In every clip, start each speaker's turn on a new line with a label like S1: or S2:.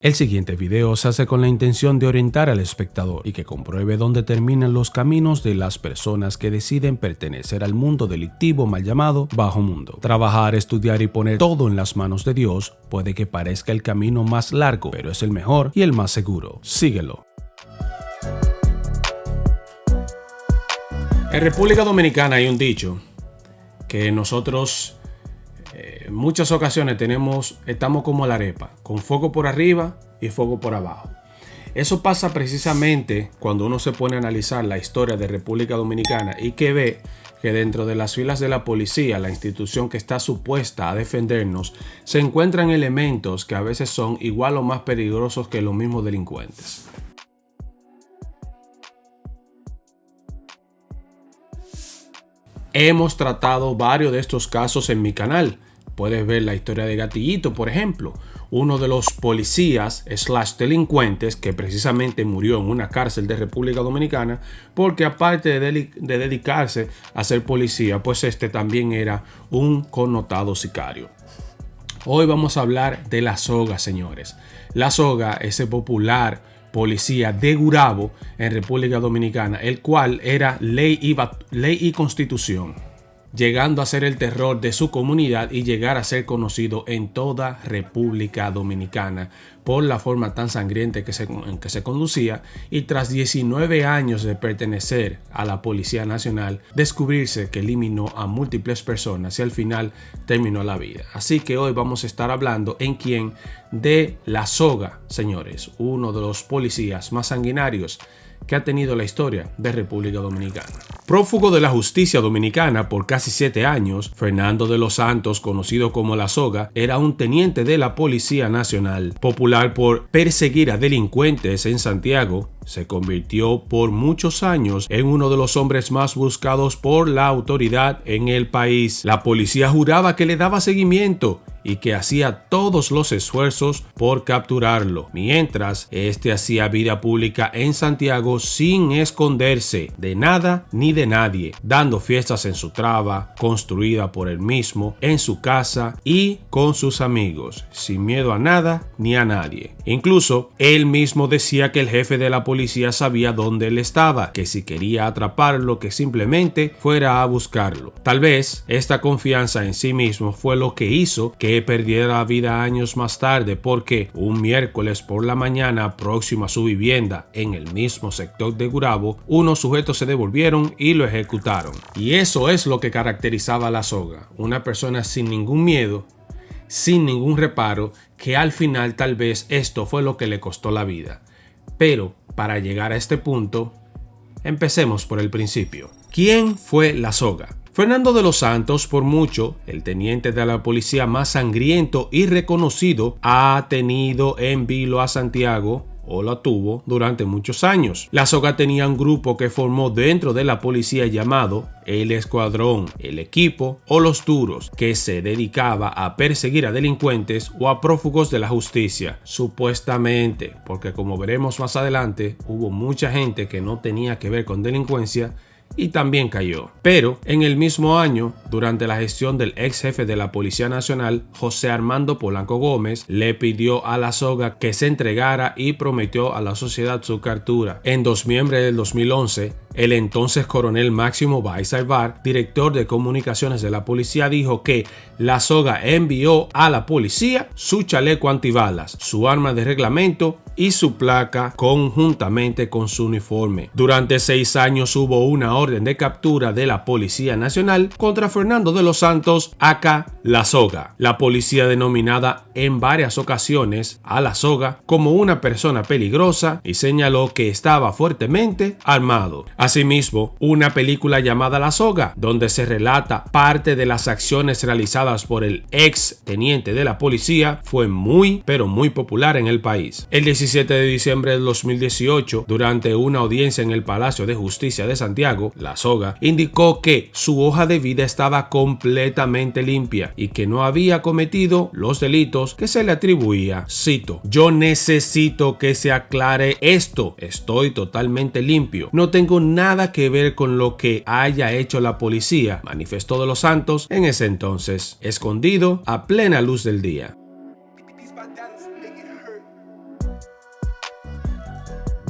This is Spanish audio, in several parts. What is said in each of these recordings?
S1: El siguiente video se hace con la intención de orientar al espectador y que compruebe dónde terminan los caminos de las personas que deciden pertenecer al mundo delictivo mal llamado bajo mundo. Trabajar, estudiar y poner todo en las manos de Dios puede que parezca el camino más largo, pero es el mejor y el más seguro. Síguelo. En República Dominicana hay un dicho que nosotros en muchas ocasiones estamos como la arepa, con fuego por arriba y fuego por abajo. Eso pasa precisamente cuando uno se pone a analizar la historia de República Dominicana y que ve que dentro de las filas de la policía, la institución que está supuesta a defendernos, se encuentran elementos que a veces son igual o más peligrosos que los mismos delincuentes. Hemos tratado varios de estos casos en mi canal. Puedes ver la historia de Gatillito, por ejemplo, uno de los policías / delincuentes que precisamente murió en una cárcel de República Dominicana porque aparte de dedicarse a ser policía, pues también era un connotado sicario. Hoy vamos a hablar de La Soga, señores. La Soga, ese popular policía de Gurabo en República Dominicana, el cual era ley y constitución, llegando a ser el terror de su comunidad y llegar a ser conocido en toda República Dominicana por la forma tan sangrienta en que se conducía, y tras 19 años de pertenecer a la Policía Nacional, descubrirse que eliminó a múltiples personas y al final terminó la vida. Así que hoy vamos a estar hablando de La Soga, señores, uno de los policías más sanguinarios que ha tenido la historia de República Dominicana. Prófugo de la justicia dominicana por casi 7 años, Fernando de los Santos, conocido como La Soga, era un teniente de la Policía Nacional. Popular por perseguir a delincuentes en Santiago, se convirtió por muchos años en uno de los hombres más buscados por la autoridad en el país. La policía juraba que le daba seguimiento y que hacía todos los esfuerzos por capturarlo, mientras hacía vida pública en Santiago sin esconderse de nada ni de nadie, dando fiestas en su traba, construida por él mismo, en su casa y con sus amigos, sin miedo a nada ni a nadie. Incluso él mismo decía que el jefe de la policía sabía dónde él estaba, que si quería atraparlo, que simplemente fuera a buscarlo. Tal vez esta confianza en sí mismo fue lo que hizo que perdiera la vida años más tarde, porque un miércoles por la mañana, próximo a su vivienda en el mismo sector de Gurabo, unos sujetos se devolvieron y lo ejecutaron. Y eso es lo que caracterizaba a La Soga, una persona sin ningún miedo, sin ningún reparo, que al final tal vez esto fue lo que le costó la vida. Pero para llegar a este punto, empecemos por el principio. ¿Quién fue La Soga? Fernando de los Santos, por mucho, el teniente de la policía más sangriento y reconocido, ha tenido en vilo a Santiago, o la tuvo durante muchos años. La Soga tenía un grupo que formó dentro de la policía llamado el Escuadrón, el Equipo o Los Duros, que se dedicaba a perseguir a delincuentes o a prófugos de la justicia, supuestamente, porque como veremos más adelante, hubo mucha gente que no tenía que ver con delincuencia y también cayó. Pero en el mismo año, durante la gestión del ex jefe de la Policía Nacional, José Armando Polanco Gómez, le pidió a La Soga que se entregara y prometió a la sociedad su captura. En noviembre del 2011, el entonces coronel Máximo Báez Alvar, director de comunicaciones de la policía, dijo que La Soga envió a la policía su chaleco antibalas, su arma de reglamento y su placa conjuntamente con su uniforme. Durante 6 años hubo una orden de captura de la Policía Nacional contra Fernando de los Santos, aka La Soga. La policía denominada en varias ocasiones a La Soga como una persona peligrosa y señaló que estaba fuertemente armado. Asimismo, una película llamada La Soga, donde se relata parte de las acciones realizadas por el ex teniente de la policía, fue muy popular en el país. El 17 de diciembre del 2018, durante una audiencia en el Palacio de Justicia de Santiago, La Soga indicó que su hoja de vida estaba completamente limpia y que no había cometido los delitos que se le atribuía. Cito: "Yo necesito que se aclare esto. Estoy totalmente limpio. No tengo nada que ver con lo que haya hecho la policía", manifestó de los Santos en ese entonces, escondido a plena luz del día.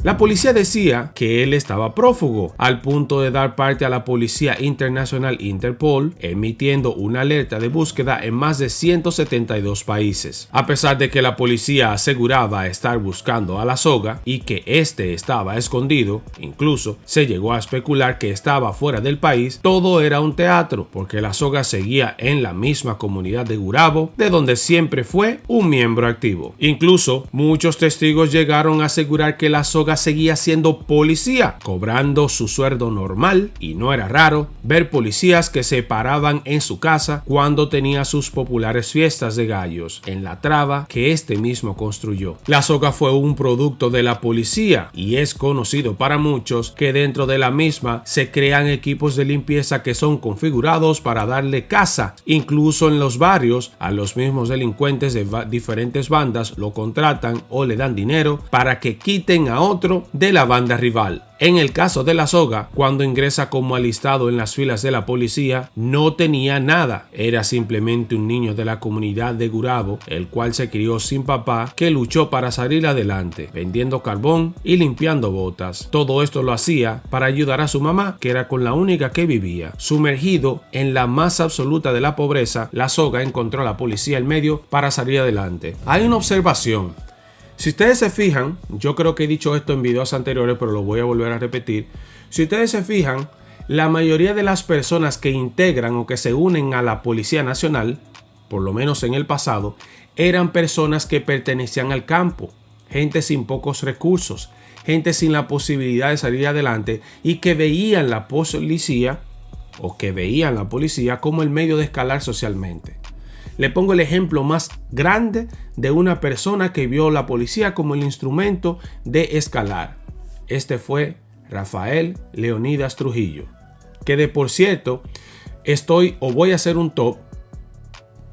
S1: La policía decía que él estaba prófugo, al punto de dar parte a la Policía Internacional Interpol, emitiendo una alerta de búsqueda en más de 172 países. A pesar de que la policía aseguraba estar buscando a la soga y que este estaba escondido, incluso se llegó a especular que estaba fuera del país, todo era un teatro, porque la soga seguía en la misma comunidad de Gurabo, de donde siempre fue un miembro activo. Incluso muchos testigos llegaron a asegurar que la soga seguía siendo policía, cobrando su sueldo normal, y no era raro ver policías que se paraban en su casa cuando tenía sus populares fiestas de gallos en la traba que este mismo construyó. La soga fue un producto de la policía y es conocido para muchos que dentro de la misma se crean equipos de limpieza que son configurados para darle caza. Incluso en los barrios a los mismos delincuentes de diferentes bandas lo contratan o le dan dinero para que quiten a otro de la banda rival. En el caso de la soga, cuando ingresa como alistado en las filas de la policía, no tenía nada. Era simplemente un niño de la comunidad de Gurabo, el cual se crió sin papá, que luchó para salir adelante, vendiendo carbón y limpiando botas. Todo esto lo hacía para ayudar a su mamá, que era con la única que vivía. Sumergido en la más absoluta de la pobreza, la soga encontró a la policía en medio para salir adelante. Hay una observación. Si ustedes se fijan, yo creo que he dicho esto en videos anteriores, pero lo voy a volver a repetir. Si ustedes se fijan, la mayoría de las personas que integran o que se unen a la Policía Nacional, por lo menos en el pasado, eran personas que pertenecían al campo, gente sin pocos recursos, gente sin la posibilidad de salir adelante y que veían la policía como el medio de escalar socialmente. Le pongo el ejemplo más grande de una persona que vio la policía como el instrumento de escalar. Este fue Rafael Leonidas Trujillo, que de por cierto voy a hacer un top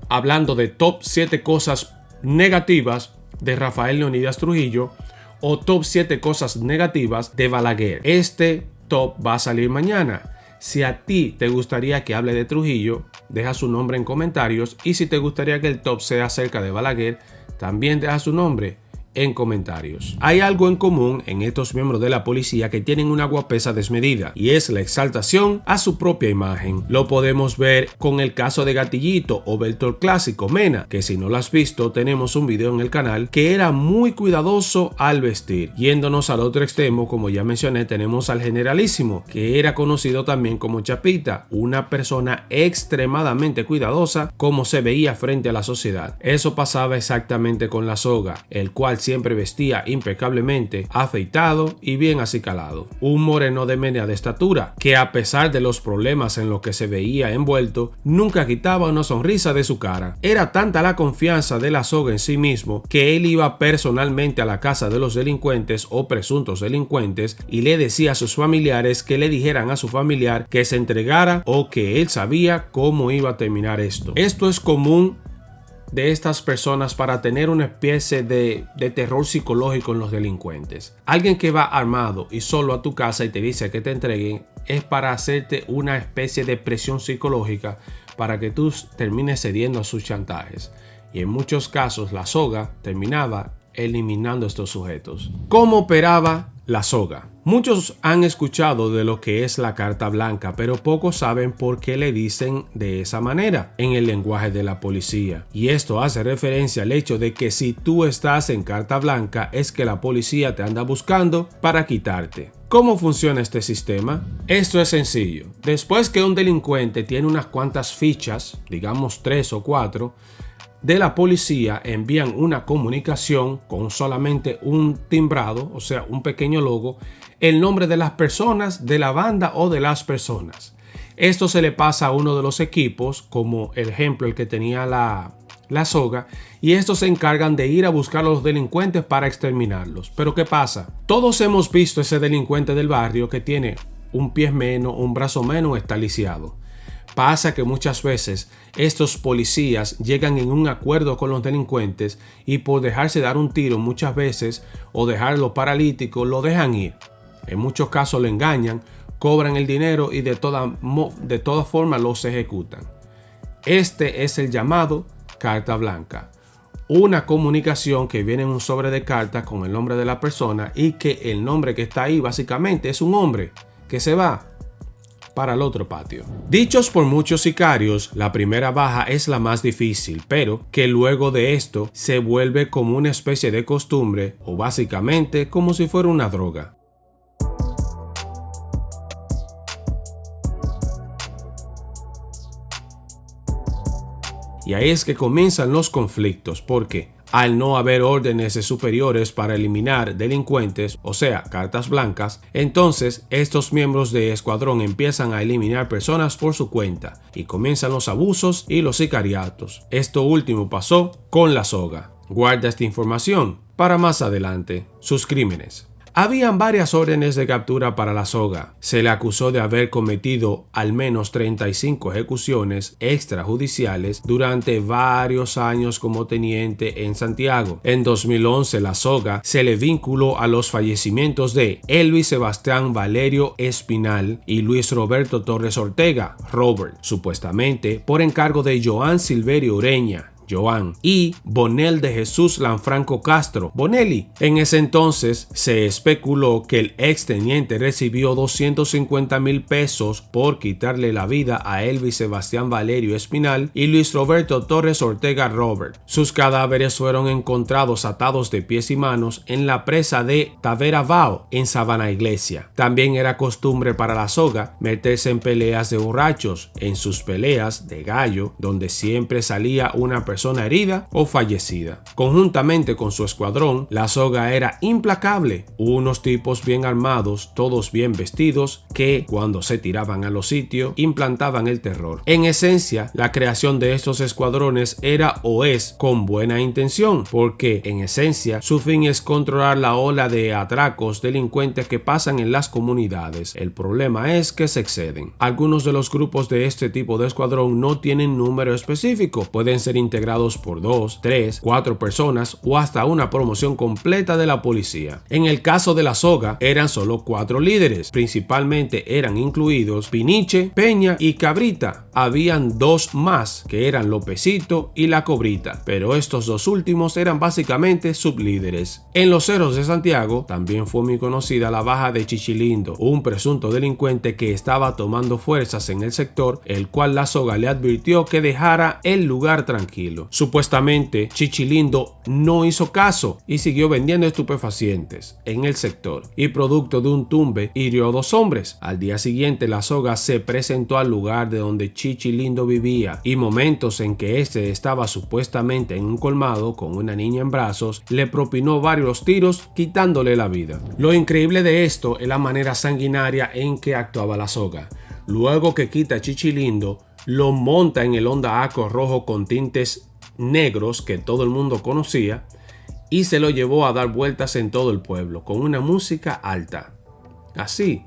S1: hablando de top 7 cosas negativas de Rafael Leonidas Trujillo o top 7 cosas negativas de Balaguer. Este top va a salir mañana. Si a ti te gustaría que hable de Trujillo, deja su nombre en comentarios, y si te gustaría que el top sea acerca de Balaguer, también deja su nombre en comentarios. Hay algo en común en estos miembros de la policía que tienen una guapesa desmedida, y es la exaltación a su propia imagen. Lo podemos ver con el caso de Gatillito o Beltor Clásico Mena, que si no lo has visto tenemos un video en el canal, que era muy cuidadoso al vestir. Yéndonos al otro extremo, como ya mencioné, tenemos al Generalísimo, que era conocido también como Chapita, una persona extremadamente cuidadosa como se veía frente a la sociedad. Eso pasaba exactamente con la soga, el cual siempre vestía impecablemente, afeitado y bien acicalado. Un moreno de mediana estatura, que a pesar de los problemas en los que se veía envuelto, nunca quitaba una sonrisa de su cara. Era tanta la confianza de la soga en sí mismo, que él iba personalmente a la casa de los delincuentes o presuntos delincuentes y le decía a sus familiares que le dijeran a su familiar que se entregara o que él sabía cómo iba a terminar esto. Esto es común de estas personas para tener una especie de terror psicológico en los delincuentes. Alguien que va armado y solo a tu casa y te dice que te entreguen es para hacerte una especie de presión psicológica para que tú termines cediendo a sus chantajes. Y en muchos casos la soga terminaba eliminando a estos sujetos. ¿Cómo operaba la soga? Muchos han escuchado de lo que es la carta blanca, pero pocos saben por qué le dicen de esa manera en el lenguaje de la policía. Y esto hace referencia al hecho de que si tú estás en carta blanca es que la policía te anda buscando para quitarte. ¿Cómo funciona este sistema? Esto es sencillo. Después que un delincuente tiene unas cuantas fichas, digamos 3 o 4, de la policía envían una comunicación con solamente un timbrado, o sea, un pequeño logo, el nombre de las personas, de la banda o de las personas. Esto se le pasa a uno de los equipos, como el ejemplo el que tenía la soga, y estos se encargan de ir a buscar a los delincuentes para exterminarlos. Pero ¿qué pasa? Todos hemos visto ese delincuente del barrio que tiene un pie menos, un brazo menos, está lisiado. Pasa que muchas veces estos policías llegan en un acuerdo con los delincuentes y por dejarse dar un tiro muchas veces o dejarlo paralítico lo dejan ir. En muchos casos lo engañan, cobran el dinero y de todas formas los ejecutan. Este es el llamado carta blanca. una comunicación que viene en un sobre de carta con el nombre de la persona y que el nombre que está ahí básicamente es un hombre que se va para el otro patio. Dichos por muchos sicarios, la primera baja es la más difícil, pero que luego de esto se vuelve como una especie de costumbre o básicamente como si fuera una droga. Y ahí es que comienzan los conflictos, porque al no haber órdenes de superiores para eliminar delincuentes, o sea, cartas blancas, entonces estos miembros de escuadrón empiezan a eliminar personas por su cuenta y comienzan los abusos y los sicariatos. Esto último pasó con La Soga. Guarda esta información para más adelante. Sus crímenes. Habían varias órdenes de captura para La Soga. Se le acusó de haber cometido al menos 35 ejecuciones extrajudiciales durante varios años como teniente en Santiago. En 2011, La Soga se le vinculó a los fallecimientos de Elvis Sebastián Valerio Espinal y Luis Roberto Torres Ortega, Robert, supuestamente por encargo de Joan Silverio Ureña, Joan, y Bonel de Jesús Lanfranco Castro, Bonelli. En ese entonces se especuló que el exteniente recibió 250,000 pesos por quitarle la vida a Elvis Sebastián Valerio Espinal y Luis Roberto Torres Ortega Robert. Sus cadáveres fueron encontrados atados de pies y manos en la presa de Taveravao, en Sabana Iglesia. También era costumbre para La Soga meterse en peleas de borrachos, en sus peleas de gallo, donde siempre salía una persona herida o fallecida. Conjuntamente con su escuadrón, La Soga era implacable, unos tipos bien armados, todos bien vestidos, que cuando se tiraban a los sitios implantaban el terror. En esencia, la creación de estos escuadrones era o es con buena intención, porque en esencia su fin es controlar la ola de atracos delincuentes que pasan en las comunidades. El problema es que se exceden. Algunos de los grupos de este tipo de escuadrón no tienen número específico, pueden ser integrados por 2, 3, 4 personas o hasta una promoción completa de la policía. En el caso de La Soga eran solo 4 líderes, principalmente eran incluidos Piniche, Peña y Cabrita. Habían 2 más que eran Lopecito y La Cobrita, pero estos 2 últimos eran básicamente sublíderes. En los Cerros de Santiago también fue muy conocida la baja de Chichilindo, un presunto delincuente que estaba tomando fuerzas en el sector, el cual La Soga le advirtió que dejara el lugar tranquilo. Supuestamente, Chichilindo no hizo caso y siguió vendiendo estupefacientes en el sector y producto de un tumbe hirió a 2 hombres. Al día siguiente, La Soga se presentó al lugar de donde Chichilindo vivía y momentos en que este estaba supuestamente en un colmado con una niña en brazos, le propinó varios tiros quitándole la vida. Lo increíble de esto es la manera sanguinaria en que actuaba La Soga. Luego que quita a Chichilindo, lo monta en el Honda Accord rojo con tintes negros que todo el mundo conocía y se lo llevó a dar vueltas en todo el pueblo con una música alta. Así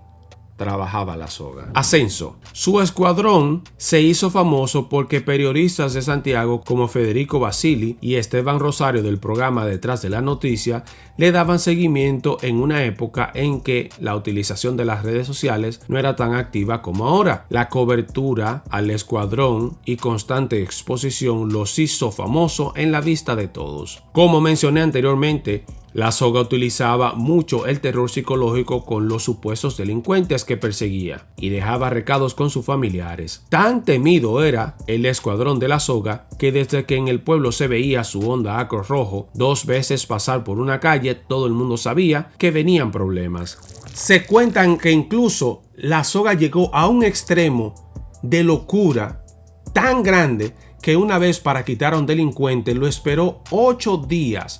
S1: trabajaba La Soga. Ascenso. Su escuadrón se hizo famoso porque periodistas de Santiago como Federico Basili y Esteban Rosario del programa Detrás de la Noticia le daban seguimiento en una época en que la utilización de las redes sociales no era tan activa como ahora. La cobertura al escuadrón y constante exposición los hizo famoso en la vista de todos. Como mencioné anteriormente, La Soga utilizaba mucho el terror psicológico con los supuestos delincuentes que perseguía y dejaba recados con sus familiares. Tan temido era el escuadrón de La Soga que desde que en el pueblo se veía su Honda Accord rojo 2 veces pasar por una calle, todo el mundo sabía que venían problemas. Se cuentan que incluso La Soga llegó a un extremo de locura tan grande que una vez para quitar a un delincuente lo esperó 8 días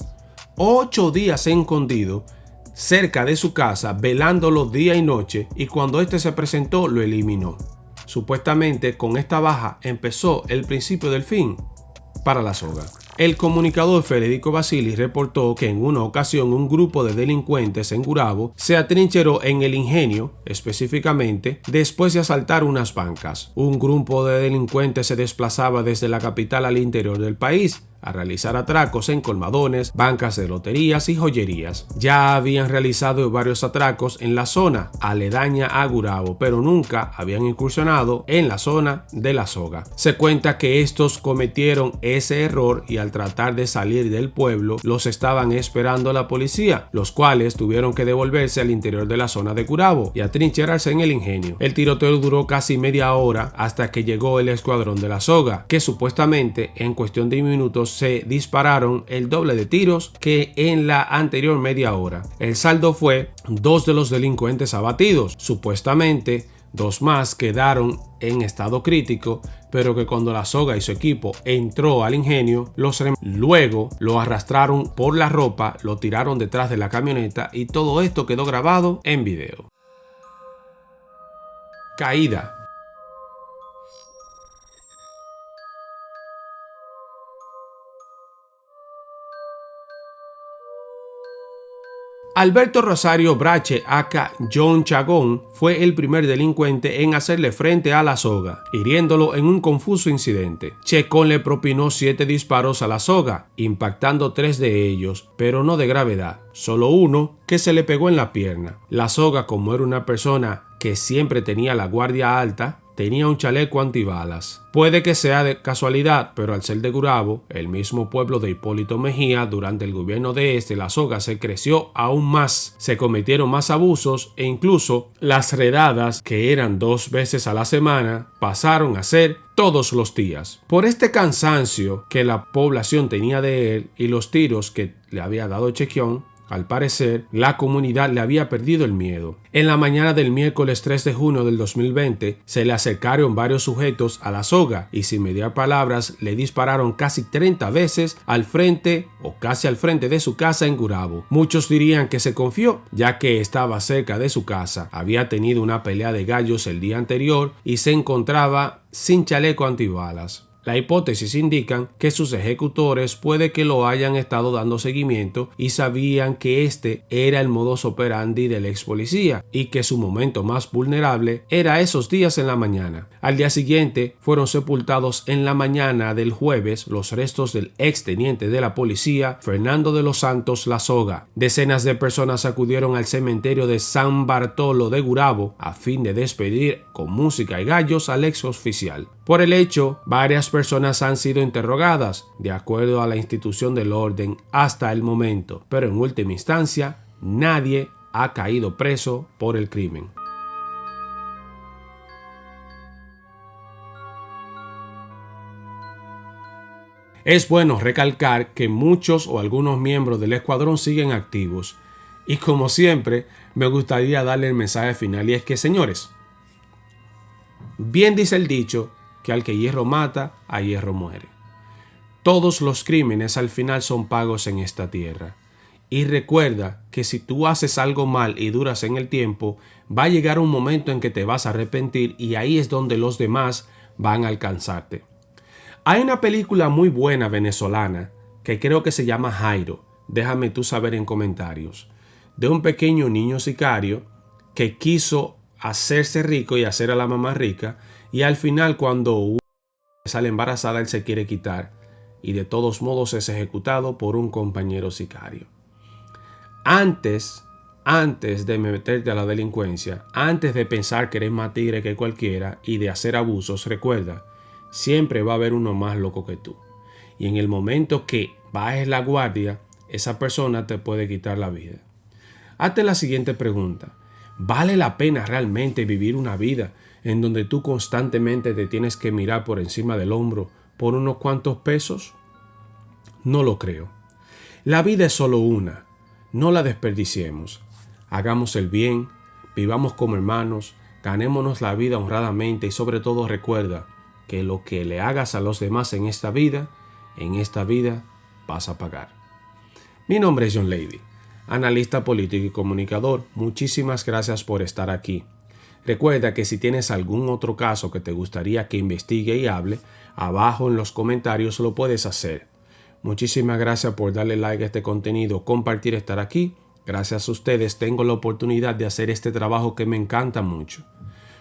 S1: escondido cerca de su casa, velándolo día y noche, y cuando este se presentó lo eliminó. Supuestamente con esta baja empezó el principio del fin para La Soga. El comunicador Federico Basili reportó que en una ocasión un grupo de delincuentes en Gurabo se atrincheró en el Ingenio, específicamente, después de asaltar unas bancas. Un grupo de delincuentes se desplazaba desde la capital al interior del país a realizar atracos en colmadones, bancas de loterías y joyerías. Ya habían realizado varios atracos en la zona aledaña a Gurabo, pero nunca habían incursionado en la zona de La Soga. Se cuenta que estos cometieron ese error y al tratar de salir del pueblo los estaban esperando la policía, los cuales tuvieron que devolverse al interior de la zona de Gurabo y atrincherarse en el ingenio. El tiroteo duró casi media hora hasta que llegó el escuadrón de la soga, que supuestamente en cuestión de minutos se dispararon el doble de tiros que en la anterior media hora. El saldo fue 2 de los delincuentes abatidos. Supuestamente 2 más quedaron en estado crítico, pero que cuando la soga y su equipo entró al ingenio, luego lo arrastraron por la ropa, lo tiraron detrás de la camioneta y todo esto quedó grabado en video. Caída. Alberto Rosario Brache, aka John Chagón, fue el primer delincuente en hacerle frente a la soga, hiriéndolo en un confuso incidente. Checón le propinó 7 disparos a la soga, impactando 3 de ellos, pero no de gravedad, solo uno que se le pegó en la pierna. La soga, como era una persona que siempre tenía la guardia alta, tenía un chaleco antibalas. Puede que sea de casualidad, pero al ser de Gurabo, el mismo pueblo de Hipólito Mejía, durante el gobierno de la soga se creció aún más. Se cometieron más abusos e incluso las redadas, que eran 2 veces a la semana, pasaron a ser todos los días. Por este cansancio que la población tenía de él y los tiros que le había dado Checón, al parecer, la comunidad le había perdido el miedo. En la mañana del miércoles 3 de junio del 2020, se le acercaron varios sujetos a la soga y sin mediar palabras le dispararon casi 30 veces al frente o casi al frente de su casa en Gurabo. Muchos dirían que se confió, ya que estaba cerca de su casa. Había tenido una pelea de gallos el día anterior y se encontraba sin chaleco antibalas. La hipótesis indican que sus ejecutores puede que lo hayan estado dando seguimiento y sabían que este era el modus operandi del ex policía y que su momento más vulnerable era esos días en la mañana. Al día siguiente fueron sepultados en la mañana del jueves los restos del ex teniente de la policía Fernando de los Santos La Soga. Decenas de personas acudieron al cementerio de San Bartolo de Gurabo a fin de despedir con música y gallos al ex oficial. Por el hecho, varias personas han sido interrogadas, de acuerdo a la institución del orden, hasta el momento, pero en última instancia, nadie ha caído preso por el crimen. Es bueno recalcar que muchos o algunos miembros del escuadrón siguen activos, y como siempre, me gustaría darle el mensaje final, y es que, señores, bien dice el dicho, que al que hierro mata, a hierro muere. Todos los crímenes al final son pagos en esta tierra. Y recuerda que si tú haces algo mal y duras en el tiempo, va a llegar un momento en que te vas a arrepentir y ahí es donde los demás van a alcanzarte. Hay una película muy buena venezolana que creo que se llama Jairo, déjame tú saber en comentarios, de un pequeño niño sicario que quiso hacerse rico y hacer a la mamá rica, y al final cuando sale embarazada él se quiere quitar y de todos modos es ejecutado por un compañero sicario. Antes de meterte a la delincuencia, antes de pensar que eres más tigre que cualquiera y de hacer abusos, recuerda, siempre va a haber uno más loco que tú. Y en el momento que bajes la guardia, esa persona te puede quitar la vida. Hazte la siguiente pregunta. ¿Vale la pena realmente vivir una vida en donde tú constantemente te tienes que mirar por encima del hombro por unos cuantos pesos? No lo creo. La vida es solo una. No la desperdiciemos. Hagamos el bien, vivamos como hermanos, ganémonos la vida honradamente y sobre todo recuerda que lo que le hagas a los demás en esta vida vas a pagar. Mi nombre es John Lady, analista político y comunicador. Muchísimas gracias por estar aquí. Recuerda que si tienes algún otro caso que te gustaría que investigue y hable, abajo en los comentarios lo puedes hacer. Muchísimas gracias por darle like a este contenido, compartir, estar aquí. Gracias a ustedes tengo la oportunidad de hacer este trabajo que me encanta mucho.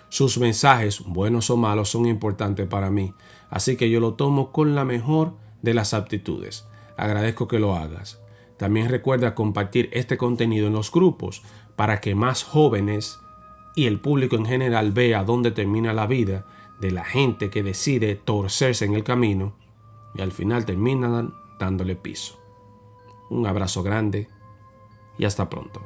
S1: Sus mensajes, buenos o malos, son importantes para mí, así que yo lo tomo con la mejor de las aptitudes. Agradezco que lo hagas. También recuerda compartir este contenido en los grupos para que más jóvenes y el público en general vea dónde termina la vida de la gente que decide torcerse en el camino y al final terminan dándole piso. Un abrazo grande y hasta pronto.